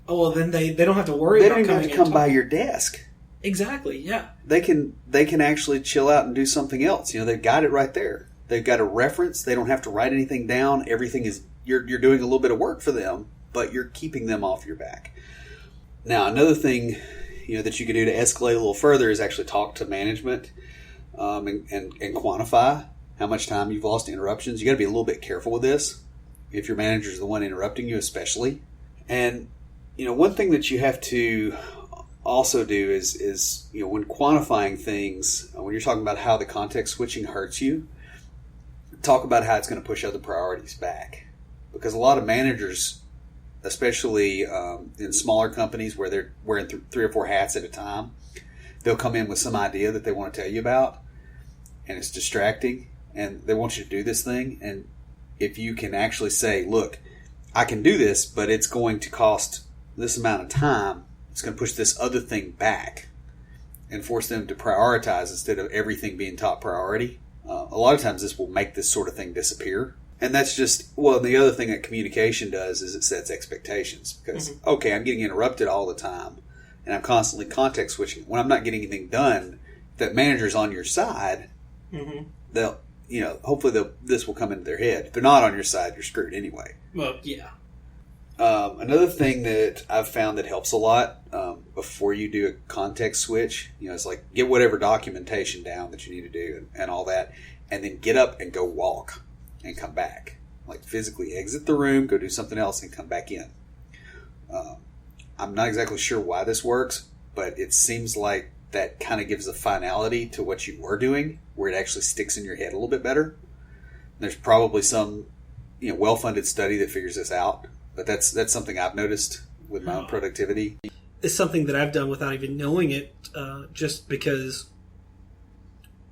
Oh, well, then they don't have to worry about coming in. They don't have to come by your desk. Exactly, yeah. They can actually chill out and do something else. They've got it right there. They've got a reference. They don't have to write anything down. Everything is... You're doing a little bit of work for them, but you're keeping them off your back. Now, another thing, that you can do to escalate a little further is actually talk to management and quantify how much time you've lost to interruptions. You got to be a little bit careful with this if your manager is the one interrupting you, especially. And one thing that you have to also do is when quantifying things, when you're talking about how the context switching hurts you, talk about how it's going to push other priorities back. Because a lot of managers, especially in smaller companies where they're wearing 3 or 4 hats at a time, they'll come in with some idea that they want to tell you about, and it's distracting. And they want you to do this thing. And if you can actually say, look, I can do this, but it's going to cost this amount of time, it's going to push this other thing back and force them to prioritize instead of everything being top priority. A lot of times this will make this sort of thing disappear. And that's just, the other thing that communication does is it sets expectations. Because, okay, I'm getting interrupted all the time, and I'm constantly context switching. When I'm not getting anything done, if that manager's on your side, they'll... hopefully this will come into their head. If they're not on your side, you're screwed anyway. Well, yeah. Another thing that I've found that helps a lot before you do a context switch, it's like get whatever documentation down that you need to do and all that, and then get up and go walk and come back. Like physically exit the room, go do something else, and come back in. I'm not exactly sure why this works, but it seems like that kind of gives a finality to what you were doing, where it actually sticks in your head a little bit better. There's probably some well-funded study that figures this out, but that's something I've noticed with my own productivity. It's something that I've done without even knowing it, just because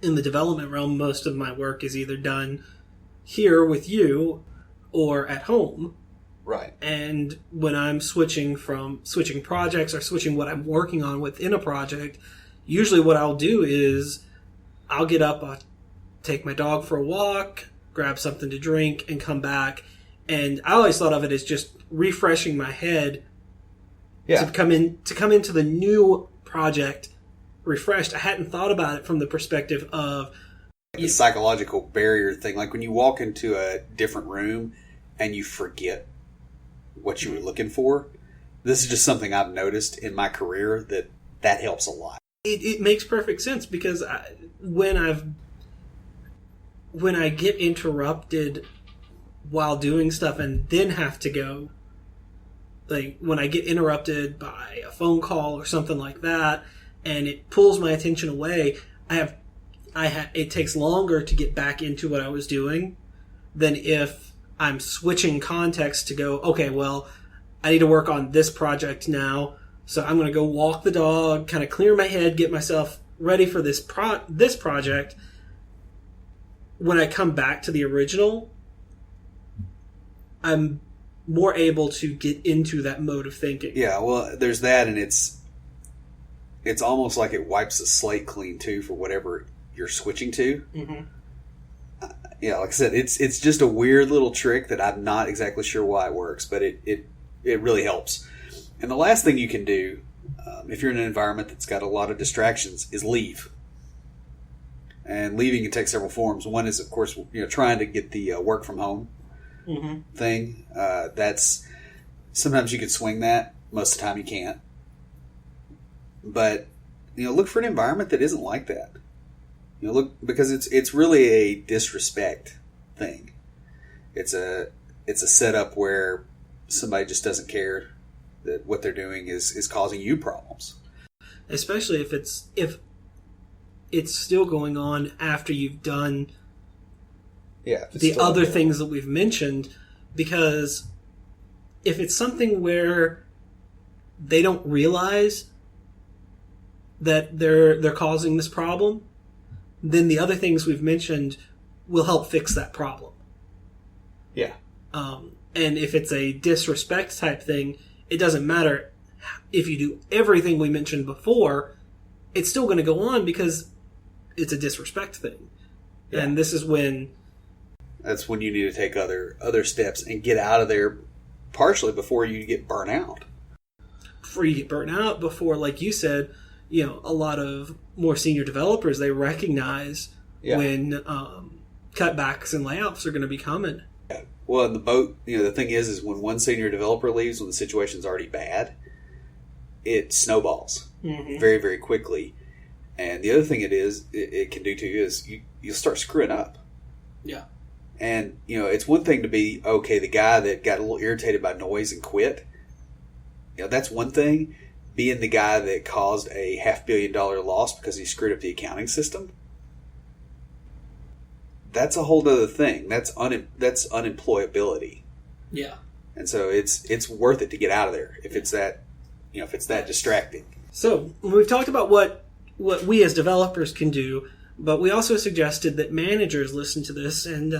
in the development realm, most of my work is either done here with you or at home. Right. And when I'm switching projects or switching what I'm working on within a project, usually what I'll do is I'll get up, I'll take my dog for a walk, grab something to drink, and come back. And I always thought of it as just refreshing my head to come into the new project refreshed. I hadn't thought about it from the perspective of, the psychological barrier thing. Like when you walk into a different room and you forget what you were looking for. This is just something I've noticed in my career that helps a lot. It makes perfect sense because when I get interrupted while doing stuff and then have to go, like when I get interrupted by a phone call or something like that, and it pulls my attention away, it takes longer to get back into what I was doing than if I'm switching context to go, okay, well, I need to work on this project now, so I'm going to go walk the dog, kind of clear my head, get myself ready for this project. When I come back to the original, I'm more able to get into that mode of thinking. Yeah, well, there's that, and it's almost like it wipes the slate clean too for whatever you're switching to. Mm-hmm. Yeah, like I said, it's just a weird little trick that I'm not exactly sure why it works, but it really helps. And the last thing you can do, if you're in an environment that's got a lot of distractions, is leave. And leaving can take several forms. One is, of course, trying to get the work from home thing. That's sometimes you can swing that. Most of the time you can't. But look for an environment that isn't like that. Look, because it's really a disrespect thing. It's a setup where somebody just doesn't care that what they're doing is causing you problems. Especially if it's still going on after you've done the other things that we've mentioned, because if it's something where they don't realize that they're causing this problem, then the other things we've mentioned will help fix that problem. Yeah. And if it's a disrespect type thing, it doesn't matter if you do everything we mentioned before, it's still going to go on because it's a disrespect thing. Yeah. And this is when... That's when you need to take other steps and get out of there partially before you get burnt out. Before you get burnt out, before, like you said, a lot of more senior developers, they recognize when cutbacks and layoffs are going to be coming. Yeah. Well, in the boat, the thing is when one senior developer leaves, when the situation's already bad, it snowballs very, very quickly. And the other thing it can do to you is you'll start screwing up. Yeah. And, it's one thing to be, okay, the guy that got a little irritated by noise and quit. That's one thing. Being the guy that caused a $500 million loss because he screwed up the accounting system. That's a whole other thing. That's unemployability. Yeah. And so it's worth it to get out of there if it's that distracting. So we've talked about what we as developers can do, but we also suggested that managers listen to this, and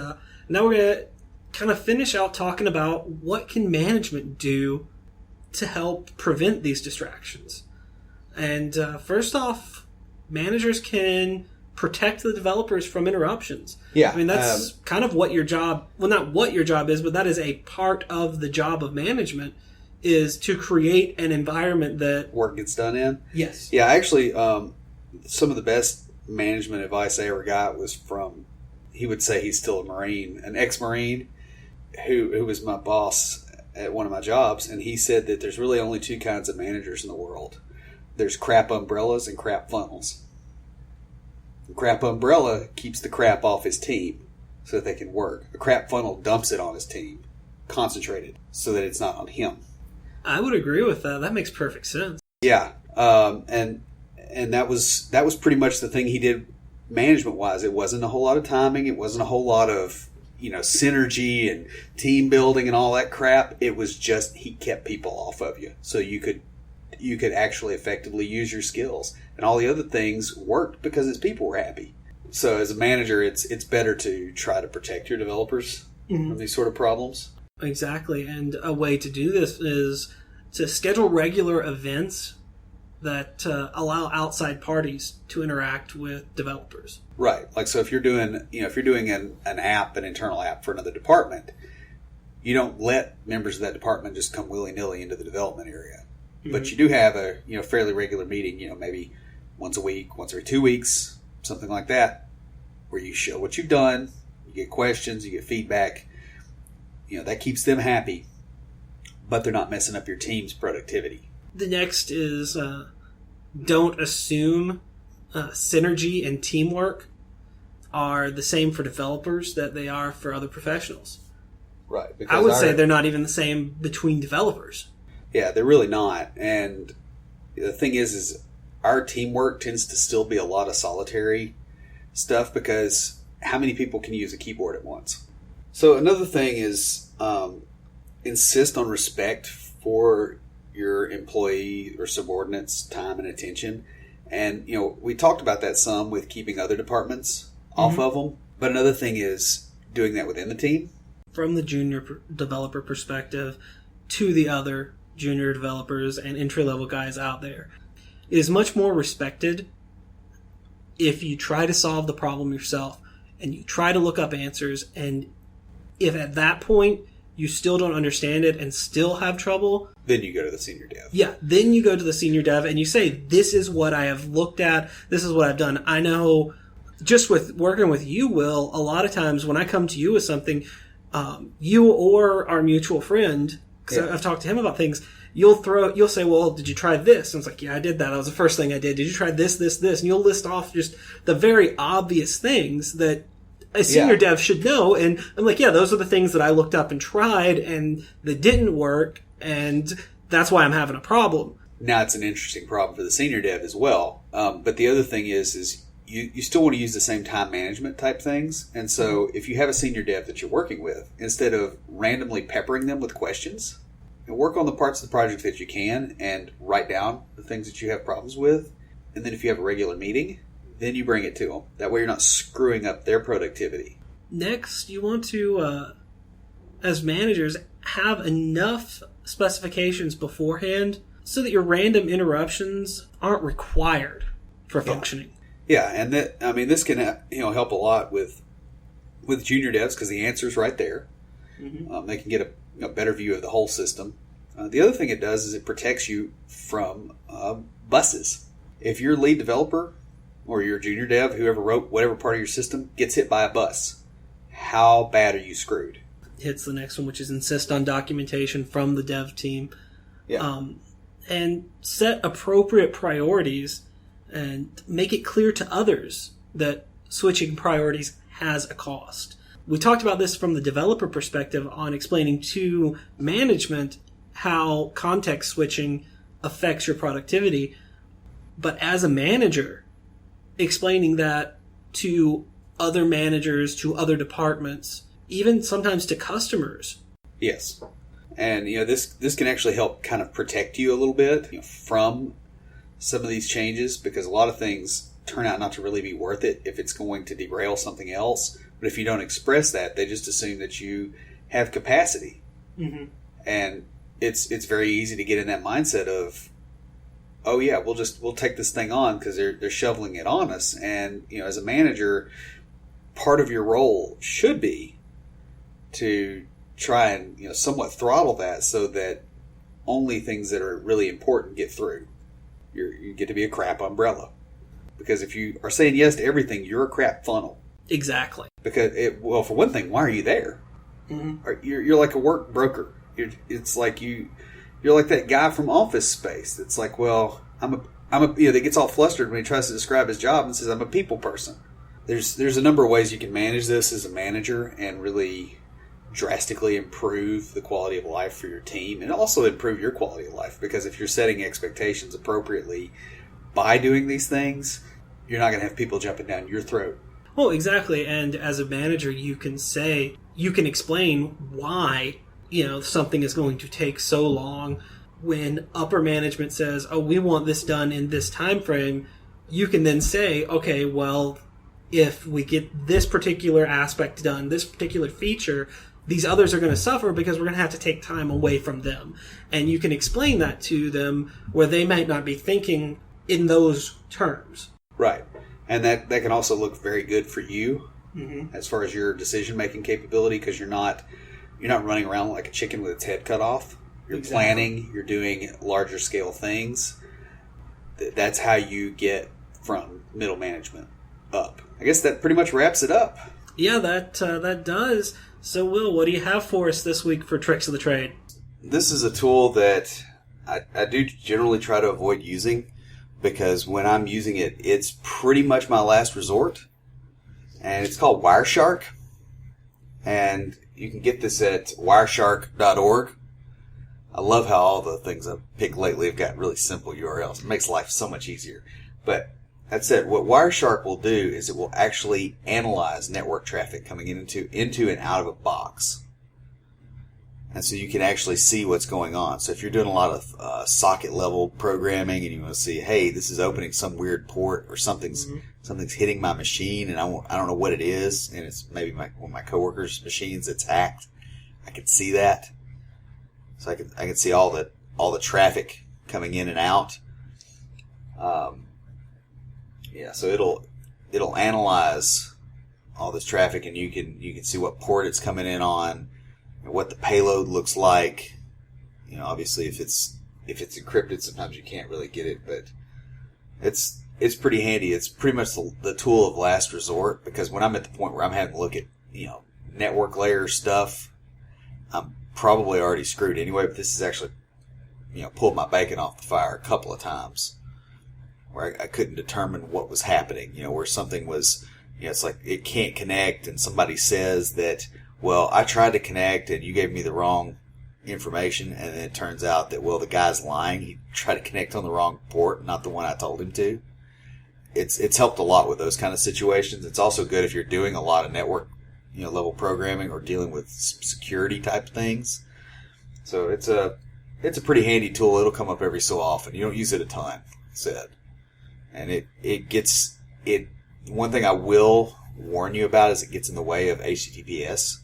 now we're going to kind of finish out talking about what can management do to help prevent these distractions. And first off, managers can protect the developers from interruptions. Yeah. I mean, that's kind of what your job, well, not what your job is, but that is a part of the job of management, is to create an environment that work gets done in. Yes. Yeah, actually, some of the best management advice I ever got was from, he would say he's still a Marine, an ex-Marine who was my boss at one of my jobs, and he said that there's really only two kinds of managers in the world. There's crap umbrellas and crap funnels. The crap umbrella keeps the crap off his team so that they can work. A crap funnel dumps it on his team, concentrated, so that it's not on him. I would agree with that. That makes perfect sense. Yeah, and that was pretty much the thing he did management-wise. It wasn't a whole lot of timing. It wasn't a whole lot of synergy and team building and all that crap. It was just he kept people off of you, so you could actually effectively use your skills, and all the other things worked because his people were happy. So as a manager, it's better to try to protect your developers from these sort of problems. Exactly, and a way to do this is to schedule regular events that allow outside parties to interact with developers. Right. Like, so if you're doing an app, an internal app for another department, you don't let members of that department just come willy-nilly into the development area. Mm-hmm. But you do have a fairly regular meeting, maybe once a week, once every 2 weeks, something like that. where you show what you've done, you get questions, you get feedback. That keeps them happy, but they're not messing up your team's productivity. The next is don't assume synergy and teamwork are the same for developers that they are for other professionals. Right. I would say they're not even the same between developers. Yeah, they're really not. And the thing is our teamwork tends to still be a lot of solitary stuff because how many people can use a keyboard at once? So another thing is insist on respect for your employee or subordinates' time and attention. And, we talked about that some with keeping other departments off of them. But another thing is doing that within the team. From the junior developer perspective to the other junior developers and entry-level guys out there, it is much more respected if you try to solve the problem yourself and you try to look up answers, and if at that point you still don't understand it and still have trouble, then you go to the senior dev. Yeah, then you go to the senior dev and you say, this is what I have looked at, this is what I've done. I know, just with working with you, Will, a lot of times when I come to you with something, you or our mutual friend, because I've talked to him about things, you'll say, well, did you try this? And it's like, yeah, I did that. That was the first thing I did. Did you try this, this, this? And you'll list off just the very obvious things that a senior dev should know. And I'm like, yeah, those are the things that I looked up and tried and that didn't work. And that's why I'm having a problem. Now, it's an interesting problem for the senior dev as well. But the other thing is you still want to use the same time management type things. And so if you have a senior dev that you're working with, instead of randomly peppering them with questions, work on the parts of the project that you can and write down the things that you have problems with. And then if you have a regular meeting, then you bring it to them. That way you're not screwing up their productivity. Next, you want to, as managers, have enough specifications beforehand so that your random interruptions aren't required for functioning. Yeah, and this can help a lot with junior devs because the answer's right there. They can get a better view of the whole system. The other thing it does is it protects you from buses. If your lead developer or your junior dev, whoever wrote whatever part of your system, gets hit by a bus, how bad are you screwed? Hits the next one, which is insist on documentation from the dev team. Yeah. And set appropriate priorities and make it clear to others that switching priorities has a cost. We talked about this from the developer perspective on explaining to management how context switching affects your productivity. But as a manager, explaining that to other managers, to other departments, even sometimes to customers. Yes. And, this can actually help kind of protect you a little bit from some of these changes, because a lot of things turn out not to really be worth it if it's going to derail something else. But if you don't express that, they just assume that you have capacity. And it's very easy to get in that mindset of, oh yeah, we'll take this thing on because they're shoveling it on us. And as a manager, part of your role should be to try and somewhat throttle that so that only things that are really important get through. You get to be a crap umbrella, because if you are saying yes to everything, you're a crap funnel. Exactly. Because for one thing, why are you there? You're like a work broker. It's like you're like that guy from Office Space. It's like, well, I'm a that gets all flustered when he tries to describe his job and says, I'm a people person. There's a number of ways you can manage this as a manager and really drastically improve the quality of life for your team, and also improve your quality of life, because if you're setting expectations appropriately by doing these things, you're not going to have people jumping down your throat. Well, exactly. And as a manager, you can explain why something is going to take so long. When upper management says, oh, we want this done in this time frame, you can then say, okay, well, if we get this particular aspect done, this particular feature, these others are going to suffer because we're going to have to take time away from them. And you can explain that to them where they might not be thinking in those terms. Right. And that can also look very good for you as far as your decision-making capability, because you're not running around like a chicken with its head cut off. You're planning, you're doing larger scale things. That's how you get from middle management up. I guess that pretty much wraps it up. Yeah, that does. So, Will, what do you have for us this week for Tricks of the Trade? This is a tool that I do generally try to avoid using because when I'm using it, it's pretty much my last resort. And it's called Wireshark. And you can get this at wireshark.org. I love how all the things I've picked lately have got really simple URLs. It makes life so much easier. But that's it. What Wireshark will do is it will actually analyze network traffic coming into and out of a box. And so you can actually see what's going on. So if you're doing a lot of socket level programming and you want to see, hey, this is opening some weird port or something's hitting my machine and I don't know what it is, and it's maybe one of my coworkers' machines that's hacked, I can see that. So I can see all the traffic coming in and out. So it'll analyze all this traffic, and you can see what port it's coming in on, and what the payload looks like. You know, obviously if it's encrypted, sometimes you can't really get it, but it's pretty handy. It's pretty much the tool of last resort, because when I'm at the point where I'm having to look at, network layer stuff, I'm probably already screwed anyway, but this has actually, pulled my bacon off the fire a couple of times where I couldn't determine what was happening, where something was, it's like it can't connect and somebody says that, well, I tried to connect and you gave me the wrong information, and then it turns out that, well, the guy's lying. He tried to connect on the wrong port, not the one I told him to. It's helped a lot with those kind of situations. It's also good if you're doing a lot of network level programming or dealing with security type things. So it's a pretty handy tool. It'll come up every so often. You don't use it a ton, like I said. And it one thing I will warn you about is it gets in the way of HTTPS,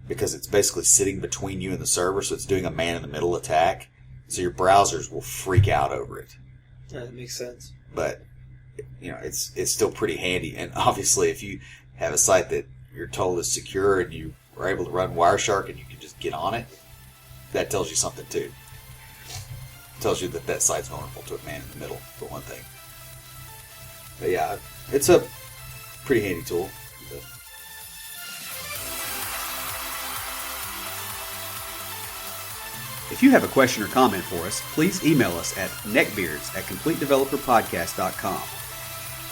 because it's basically sitting between you and the server, so it's doing a man-in-the-middle attack. So your browsers will freak out over it. Yeah, that makes sense. But it's still pretty handy. And obviously, if you have a site that you're told is secure and you are able to run Wireshark and you can just get on it, that tells you something too. It tells you that site's vulnerable to a man-in-the-middle, for one thing. But yeah, it's a pretty handy tool. If you have a question or comment for us, please email us at neckbeards@CompleteDeveloperPodcast.com.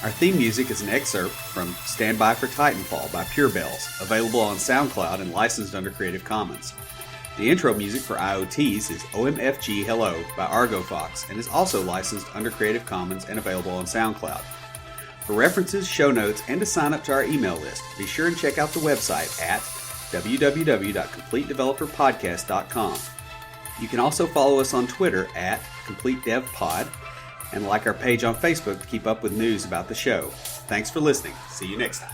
Our theme music is an excerpt from Stand By for Titanfall by Pure Bells, available on SoundCloud and licensed under Creative Commons. The intro music for IoTs is OMFG Hello by Argo Fox and is also licensed under Creative Commons and available on SoundCloud. For references, show notes, and to sign up to our email list, be sure and check out the website at www.CompleteDeveloperPodcast.com. You can also follow us on Twitter at CompleteDevPod and like our page on Facebook to keep up with news about the show. Thanks for listening. See you next time.